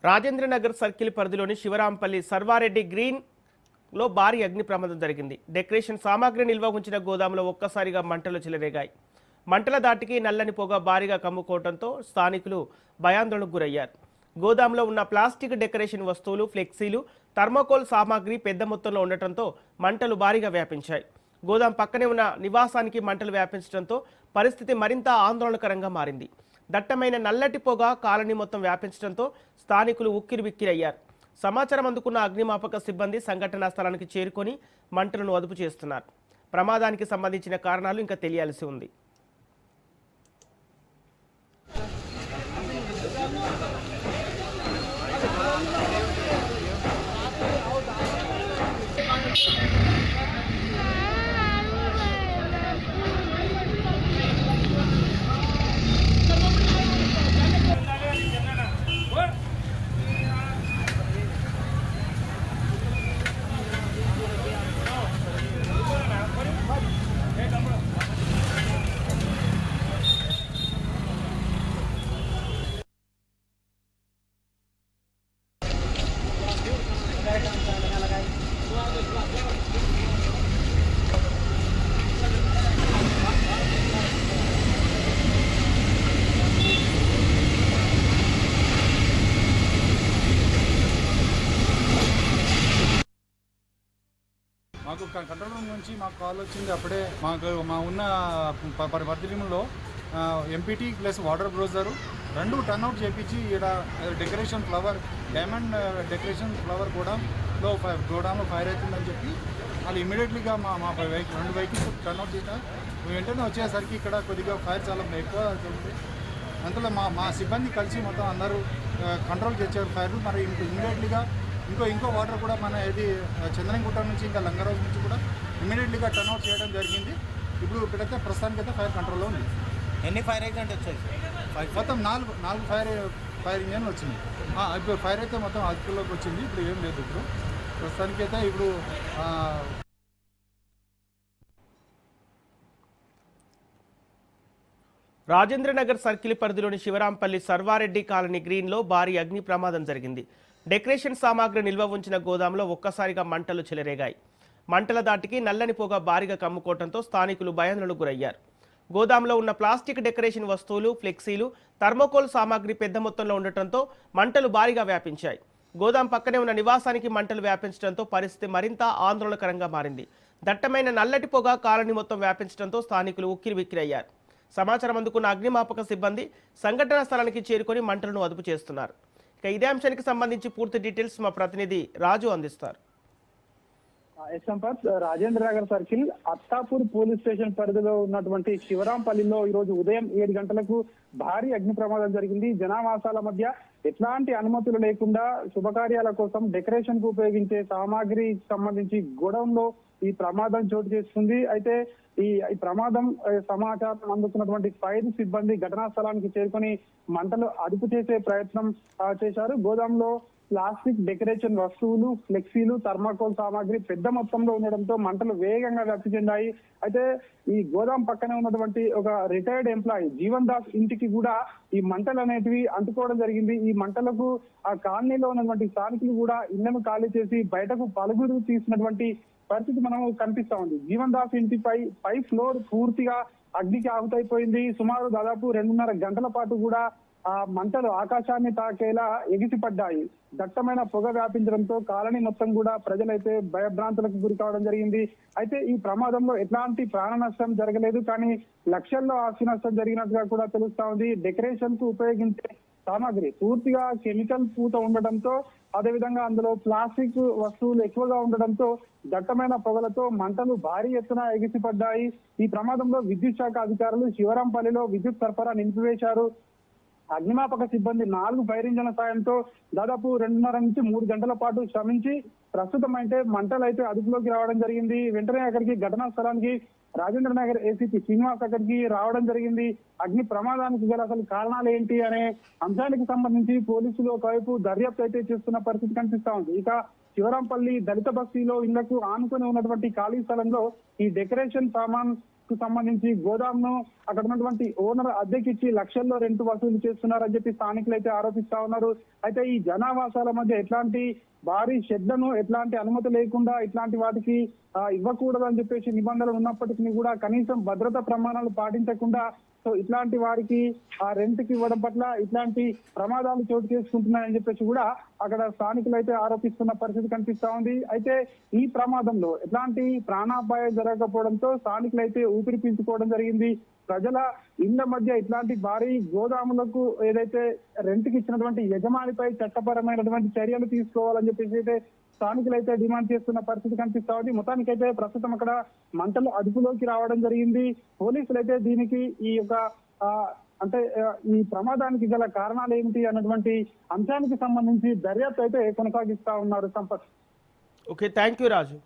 Rajendranagar circle పరిధిలోని Shivarampalli Sarvareddy green లో భారీ అగ్ని ప్రమాదం జరిగింది. డెకరేషన్ సామాగ్రి నిల్వ ఉంచిన గోదాంలో ఒక్కసారిగా మంటలు చెలరేగాయి. మంటల దాటికి నల్లని పొగ భారీగా కమ్ముకోవడంతో స్థానికులు భయాందోళనకు గురయ్యారు. గోదాంలో ఉన్న ప్లాస్టిక్ డెకరేషన్ వస్తువులు, ఫ్లెక్సీలు, థర్మోకోల్ సామాగ్రి పెద్ద మొత్తంలో ఉండటంతో మంటలు భారీగా వ్యాపించాయి. గోదాం పక్కనే ఉన్న నివాసానికి మంటలు వ్యాపించడంతో పరిస్థితి మరింత ఆందోళనకరంగా మారింది. దట్టమైన నల్లటి పొగ కాలనీ మొత్తం వ్యాపించడంతో స్థానికులు ఉక్కిరిబిక్కిరయ్యారు. సమాచారం అందుకున్న అగ్నిమాపక సిబ్బంది సంఘటనా స్థలానికి చేరుకొని మంటలను అదుపు చేస్తున్నారు. ప్రమాదానికి సంబంధించిన కారణాలు ఇంకా తెలియాల్సి ఉంది. మాకు కంట్రోల్ రూమ్ నుంచి మాకు కాల్ వచ్చింది. అప్పుడే మా ఉన్న పరిధిలో ఎంపీటీ ప్లస్ వాటర్ బ్రోజరు రెండు టర్న్అవుట్ చేయించి ఇక్కడ decoration flower diamond decoration flower గోడౌన్లో ఫైర్ అవుతుందని చెప్పి వాళ్ళు ఇమీడియట్లీగా మా రెండు వెహికల్స్ టర్న్అవుట్ చేసిన వెంటనే వచ్చేసరికి ఇక్కడ కొద్దిగా ఫైర్ చాలా ఎక్కువ అవుతుంది. అంతలో మా సిబ్బంది కలిసి మొత్తం అందరూ కంట్రోల్ చేశారు ఫైర్. మరి ఇమీడియట్లీగా ఇంకో వాటర్ కూడా మన ఇది చంద్రంగుట్ట నుంచి ఇంకా లంగరాజు నుంచి కూడా ఇమీడియట్లీగా టర్న్అవుట్ చేయడం జరిగింది. ఇప్పుడైతే ప్రస్తుతానికైతే ఫైర్ కంట్రోల్లో ఉంది. ఎన్ని ఫైర్ యాక్సిడెంట్ వచ్చాయి? మొత్తం నాలుగు ఫైర్ ఇంజన్ వచ్చింది. ఇప్పుడు ఫైర్ అయితే మొత్తం అదుపులోకి వచ్చింది. ఇప్పుడు ఏం లేదు. ఇప్పుడు ప్రస్తుతానికైతే ఇప్పుడు రాజేంద్రనగర్ సర్కిల్ పరిధిలోని శివరాంపల్లి సర్వారెడ్డి కాలనీ గ్రీన్లో భారీ అగ్ని ప్రమాదం జరిగింది. డెకరేషన్ సామాగ్రి నిల్వ ఉంచిన గోదాంలో ఒక్కసారిగా మంటలు చెలరేగాయి. మంటల దాటికి నల్లని పొగ భారీగా కమ్ముకోవడంతో స్థానికులు భయాందోళనకు గురయ్యారు. గోదాంలో ఉన్న ప్లాస్టిక్ డెకరేషన్ వస్తువులు, ఫ్లెక్సీలు, థర్మోకోల్ సామాగ్రి పెద్ద మొత్తంలో ఉండటంతో మంటలు భారీగా వ్యాపించాయి. గోదాం పక్కనే ఉన్న నివాసానికి మంటలు వ్యాపించడంతో పరిస్థితి మరింత ఆందోళనకరంగా మారింది. దట్టమైన నల్లటి పొగ కాలనీ మొత్తం వ్యాపించడంతో స్థానికులు ఉక్కిరిబిక్కిరయ్యారు. సమాచారం అందుకున్న అగ్నిమాపక సిబ్బంది సంఘటనా స్థలానికి చేరుకొని మంటలను అదుపు చేస్తున్నారు. ఇక ఇదే అంశానికి సంబంధించి పూర్తి డీటెయిల్స్ మా ప్రతినిధి రాజు అందిస్తారు. Rajendranagar circle Attapur police station పరిధిలో ఉన్నటువంటి శివరాంపల్లిలో ఈ రోజు ఉదయం 7 గంటలకు భారీ అగ్ని ప్రమాదం జరిగింది. జనావాసాల మధ్య ఎట్లాంటి అనుమతులు లేకుండా శుభకార్యాల కోసం డెకరేషన్ కు ఉపయోగించే సామాగ్రి సంబంధించి గోడౌన్ లో ఈ ప్రమాదం చోటు చేసుకుంది. అయితే ఈ ప్రమాదం సమాచారం అందుకున్నటువంటి ఫైర్ సిబ్బంది ఘటనా స్థలానికి చేరుకొని మంటలు అదుపు చేసే ప్రయత్నం చేశారు. గోదాంలో ప్లాస్టిక్ డెకరేషన్ వస్తువులు, ఫ్లెక్సీలు, థర్మాకోల్ సామాగ్రి పెద్ద మొత్తంలో ఉండడంతో మంటలు వేగంగా వ్యాప్తి చెందాయి. అయితే ఈ గోదాం పక్కనే ఉన్నటువంటి ఒక రిటైర్డ్ ఎంప్లాయీ జీవన్ దాస్ ఇంటికి కూడా ఈ మంటలు అనేటివి అంటుకోవడం జరిగింది. ఈ మంటలకు ఆ కాలనీలో ఉన్నటువంటి స్థానికులు కూడా ఇళ్లను ఖాళీ చేసి బయటకు పలుగురు తీసినటువంటి పరిస్థితి మనం కనిపిస్తా ఉంది. జీవన్ దాస్ పై ఫ్లోర్ పూర్తిగా అగ్నికి ఆహుతైపోయింది. సుమారు దాదాపు 2.5 గంటల పాటు కూడా ఆ మంటలు ఆకాశాన్ని తాకేలా ఎగిసిపడ్డాయి. దట్టమైన పొగ వ్యాపించడంతో కాలనీ మొత్తం కూడా ప్రజలైతే భయభ్రాంతులకు గురి కావడం జరిగింది. అయితే ఈ ప్రమాదంలో ఎట్లాంటి ప్రాణ నష్టం జరగలేదు, కానీ లక్షల్లో ఆస్తి నష్టం జరిగినట్టుగా కూడా తెలుస్తా ఉంది. డెకరేషన్ కు ఉపయోగించే సామాగ్రి పూర్తిగా కెమికల్ పూత ఉండడంతో, అదేవిధంగా అందులో ప్లాస్టిక్ వస్తువులు ఎక్కువగా ఉండడంతో దట్టమైన పొగలతో మంటలు భారీ ఎత్తున ఎగిసిపడ్డాయి. ఈ ప్రమాదంలో విద్యుత్ శాఖ అధికారులు శివరాంపల్లిలో విద్యుత్ సరఫరా నిలిపివేశారు. అగ్నిమాపక సిబ్బంది 4 ఫైర్ ఇంజన్ల సాయంతో దాదాపు 2.5 నుంచి 3 గంటల పాటు శ్రమించి ప్రస్తుతం అయితే మంటలు అయితే అదుపులోకి రావడం జరిగింది. వెంటనే అక్కడికి ఘటనా స్థలానికి రాజేంద్రనగర్ ఏసీపీ శ్రీనివాస్ అక్కడికి రావడం జరిగింది. అగ్ని ప్రమాదానికి గల అసలు కారణాలు ఏంటి అనే అంశానికి సంబంధించి పోలీసులు ఒకవైపు దర్యాప్తు అయితే చేస్తున్న పరిస్థితి కనిపిస్తా ఉంది. ఇక శివరాంపల్లి దళిత బస్తీలో ఇళ్లకు ఆనుకొని ఉన్నటువంటి ఖాళీ స్థలంలో ఈ డెకరేషన్ సామాన్ కు సంబంధించి గోదాంను అక్కడ ఉన్నటువంటి ఓనర్ అద్దెకిచ్చి లక్షల్లో రెంట్ వసూలు చేస్తున్నారని చెప్పి స్థానికులు అయితే ఆరోపిస్తా ఉన్నారు. అయితే ఈ జనావాసాల మధ్య ఎట్లాంటి భారీ షెడ్లను ఎట్లాంటి అనుమతి లేకుండా ఇట్లాంటి వాటికి ఇవ్వకూడదని చెప్పేసి నిబంధనలు ఉన్నప్పటికీ కూడా కనీసం భద్రతా ప్రమాణాలు పాటించకుండా సో ఇట్లాంటి వారికి ఆ రెంట్ కి ఇవ్వడం పట్ల ఇట్లాంటి ప్రమాదాలు చోటు చేసుకుంటున్నాయని చెప్పేసి కూడా అక్కడ స్థానికులు అయితే ఆరోపిస్తున్న పరిస్థితి కనిపిస్తా ఉంది. అయితే ఈ ప్రమాదంలో ఎట్లాంటి ప్రాణాపాయం జరగకపోవడంతో స్థానికులు అయితే ఊపిరి పీల్చుకోవడం జరిగింది. ప్రజల ఇళ్ల మధ్య ఇట్లాంటి భారీ గోదాములకు ఏదైతే రెంట్ కి ఇచ్చినటువంటి యజమానిపై చట్టపరమైనటువంటి చర్యలు తీసుకోవాలని చెప్పేసి అయితే స్థానికులు అయితే డిమాండ్ చేస్తున్న పరిస్థితి కనిపిస్తా ఉంది. మొత్తానికైతే ప్రస్తుతం అక్కడ మంటలు అదుపులోకి రావడం జరిగింది. పోలీసులు అయితే దీనికి ఈ యొక్క అంటే ఈ ప్రమాదానికి గల కారణాలు ఏమిటి అన్నటువంటి అంశానికి సంబంధించి దర్యాప్తు అయితే కొనసాగిస్తా ఉన్నారు Sampath. Okay, thank you Raju.